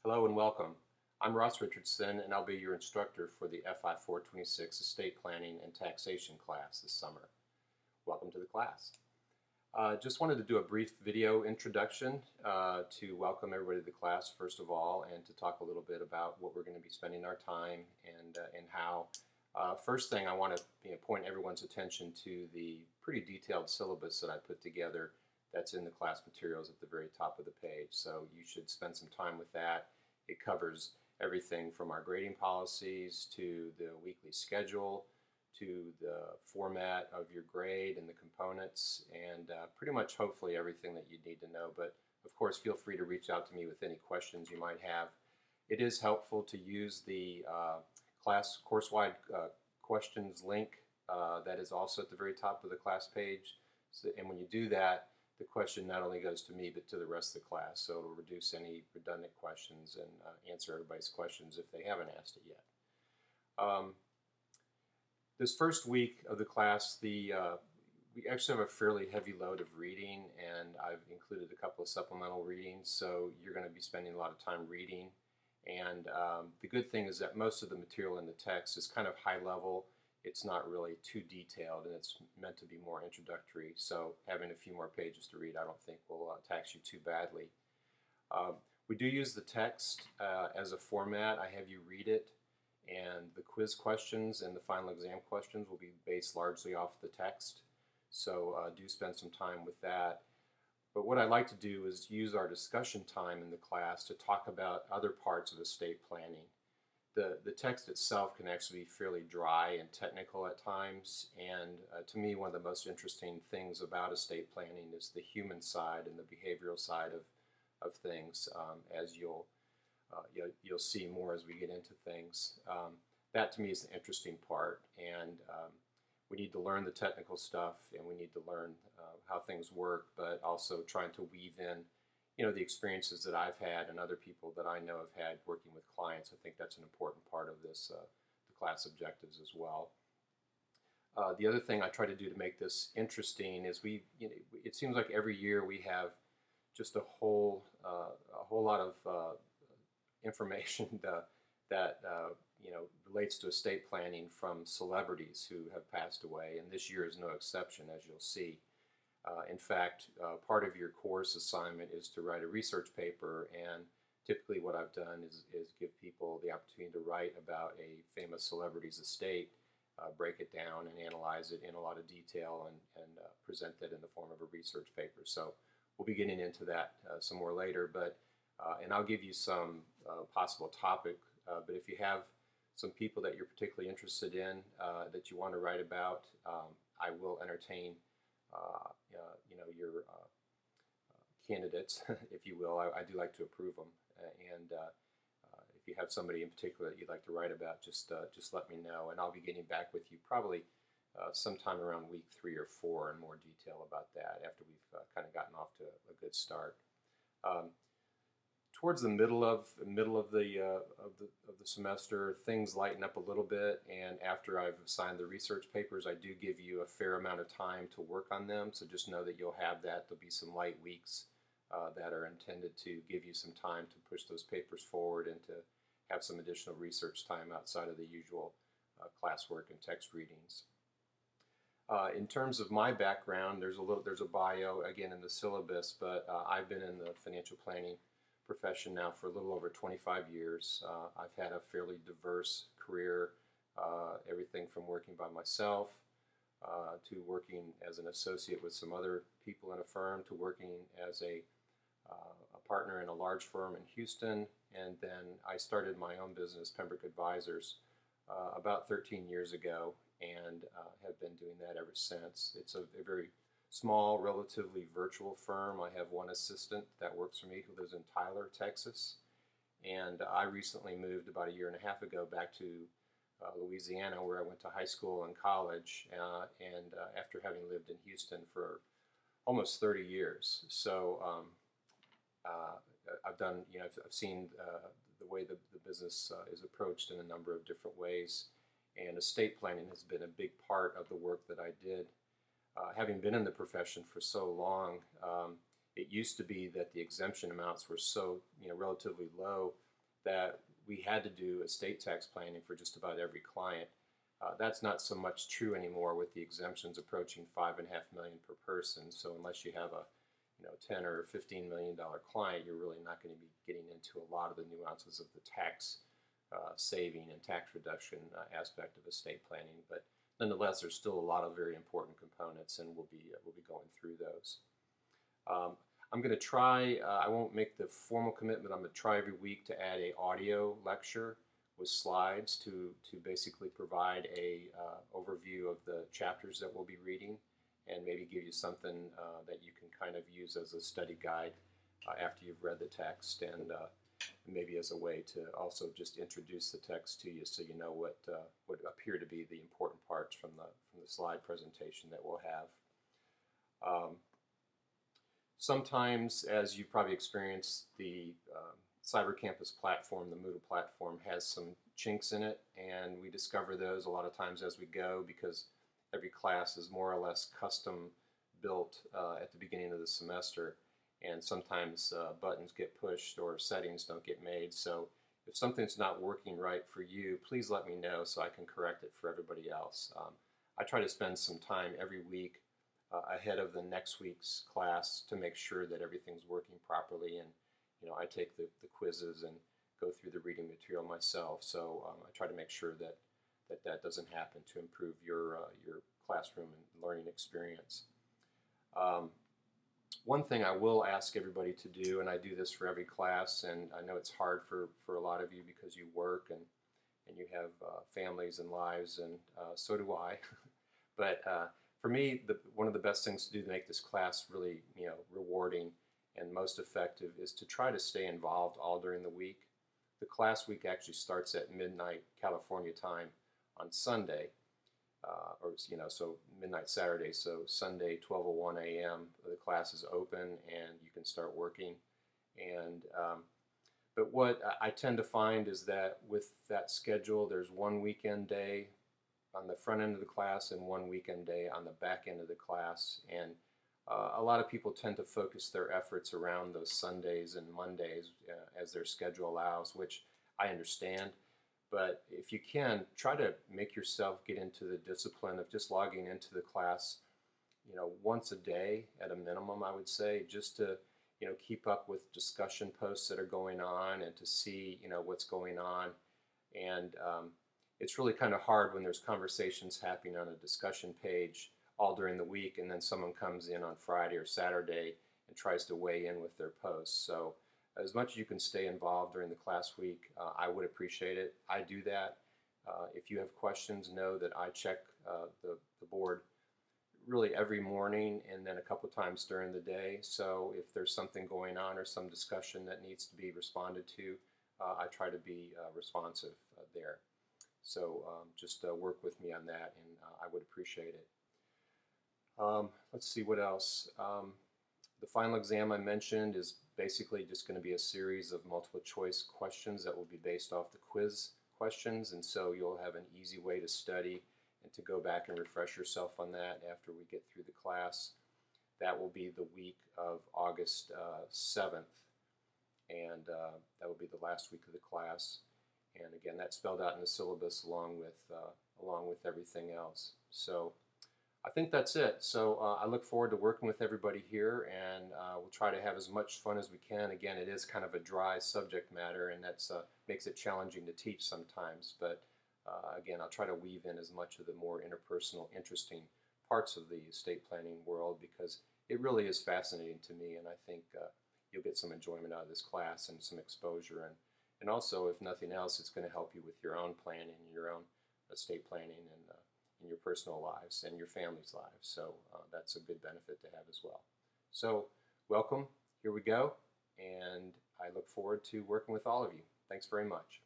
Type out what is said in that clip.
Hello and welcome. I'm Ross Richardson and I'll be your instructor for the FI-426 Estate Planning and Taxation class this summer. Welcome to the class. Just wanted to do a brief video introduction to welcome everybody to the class first of all, and to talk a little bit about what we're going to be spending our time and how. First thing, I want to point everyone's attention to the pretty detailed syllabus that I put together that's in the class materials at the very top of the page. So you should spend some time with that. It covers everything from our grading policies to the weekly schedule to the format of your grade and the components, and pretty much hopefully everything that you need to know. But of course, feel free to reach out to me with any questions you might have. It is helpful to use the class course-wide questions link that is also at the very top of the class page. So, and when you do that, the question not only goes to me but to the rest of the class, so it'll reduce any redundant questions and answer everybody's questions if they haven't asked it yet. This first week of the class, we actually have a fairly heavy load of reading, and I've included a couple of supplemental readings, so you're going to be spending a lot of time reading. And the good thing is that most of the material in the text is kind of high level. It's not really too detailed, and it's meant to be more introductory, so having a few more pages to read I don't think will tax you too badly. We do use the text as a format. I have you read it, and the quiz questions and the final exam questions will be based largely off the text, so do spend some time with that. But what I like to do is use our discussion time in the class to talk about other parts of estate planning. The text itself can actually be fairly dry and technical at times, and to me one of the most interesting things about estate planning is the human side and the behavioral side of things, as you'll see more as we get into things. That to me is the interesting part, and we need to learn the technical stuff, and we need to learn how things work, but also trying to weave in the experiences that I've had and other people that I know have had working with clients. I think that's an important part of this, the class objectives as well. The other thing I try to do to make this interesting is it seems like every year we have just a whole lot of information that relates to estate planning from celebrities who have passed away, and this year is no exception, as you'll see. In fact, part of your course assignment is to write a research paper, and typically what I've done is give people the opportunity to write about a famous celebrity's estate, break it down and analyze it in a lot of detail, and present that in the form of a research paper. So we'll be getting into that some more later, but and I'll give you some possible topic, but if you have some people that you're particularly interested in that you want to write about, I will entertain your candidates, if you will. I do like to approve them, and if you have somebody in particular that you'd like to write about, just let me know, and I'll be getting back with you probably sometime around week 3 or 4 in more detail about that after we've kind of gotten off to a good start. Towards the middle of the semester, things lighten up a little bit, and after I've assigned the research papers, I do give you a fair amount of time to work on them. So just know that you'll have that. There'll be some light weeks that are intended to give you some time to push those papers forward and to have some additional research time outside of the usual classwork and text readings. In terms of my background, there's a bio again in the syllabus, but I've been in the financial planning profession now for a little over 25 years. I've had a fairly diverse career, everything from working by myself to working as an associate with some other people in a firm, to working as a partner in a large firm in Houston, and then I started my own business, Pembroke Advisors, about 13 years ago, and have been doing that ever since. It's a very small, relatively virtual firm. I have one assistant that works for me who lives in Tyler, Texas, and I recently moved about 1.5 years ago back to Louisiana, where I went to high school and college, and after having lived in Houston for almost 30 years. So I've done, I've seen the way the business is approached in a number of different ways, and estate planning has been a big part of the work that I did. Having been in the profession for so long, it used to be that the exemption amounts were so relatively low that we had to do estate tax planning for just about every client. That's not so much true anymore with the exemptions approaching $5.5 million per person. So unless you have a 10 or $15 million client, you're really not going to be getting into a lot of the nuances of the tax saving and tax reduction aspect of estate planning. But nonetheless, there's still a lot of very important components, and we'll be going through those. I'm going to try, I won't make the formal commitment, I'm going to try every week to add a audio lecture with slides to basically provide a overview of the chapters that we'll be reading, and maybe give you something that you can kind of use as a study guide after you've read the text, and maybe as a way to also just introduce the text to you so you know what appear to be the important parts from the slide presentation that we'll have. Sometimes, as you've probably experienced, the Cyber Campus platform, the Moodle platform, has some chinks in it, and we discover those a lot of times as we go, because every class is more or less custom built at the beginning of the semester, and sometimes buttons get pushed or settings don't get made. So if something's not working right for you, please let me know so I can correct it for everybody else. I try to spend some time every week ahead of the next week's class to make sure that everything's working properly, and I take the quizzes and go through the reading material myself. So I try to make sure that doesn't happen, to improve your classroom and learning experience. One thing I will ask everybody to do, and I do this for every class, and I know it's hard for a lot of you because you work and you have families and lives, and so do I. But for me, one of the best things to do to make this class really rewarding and most effective is to try to stay involved all during the week. The class week actually starts at midnight California time on Sunday, so midnight Saturday. So Sunday, 12:01 a.m. the class is open and you can start working. And but what I tend to find is that with that schedule, there's one weekend day on the front end of the class and one weekend day on the back end of the class, and a lot of people tend to focus their efforts around those Sundays and Mondays as their schedule allows, which I understand. But if you can, try to make yourself get into the discipline of just logging into the class, once a day at a minimum, I would say, just to, keep up with discussion posts that are going on and to see, what's going on. And it's really kind of hard when there's conversations happening on a discussion page all during the week, and then someone comes in on Friday or Saturday and tries to weigh in with their posts. So as much as you can stay involved during the class week, I would appreciate it. I do that. If you have questions, know that I check the board really every morning and then a couple times during the day. So if there's something going on or some discussion that needs to be responded to, I try to be responsive there. So just work with me on that, and I would appreciate it. Let's see what else. The final exam I mentioned is basically just going to be a series of multiple choice questions that will be based off the quiz questions, and so you'll have an easy way to study and to go back and refresh yourself on that after we get through the class. That will be the week of August 7th, and that will be the last week of the class. And again, that's spelled out in the syllabus along with everything else. So I think that's it. So I look forward to working with everybody here, and we'll try to have as much fun as we can. Again, it is kind of a dry subject matter, and that makes it challenging to teach sometimes. But again, I'll try to weave in as much of the more interpersonal, interesting parts of the estate planning world, because it really is fascinating to me, and I think you'll get some enjoyment out of this class and some exposure. And also, if nothing else, it's going to help you with your own planning, your own estate planning, and in your personal lives and your family's lives. So that's a good benefit to have as well. So welcome. Here we go. And I look forward to working with all of you. Thanks very much.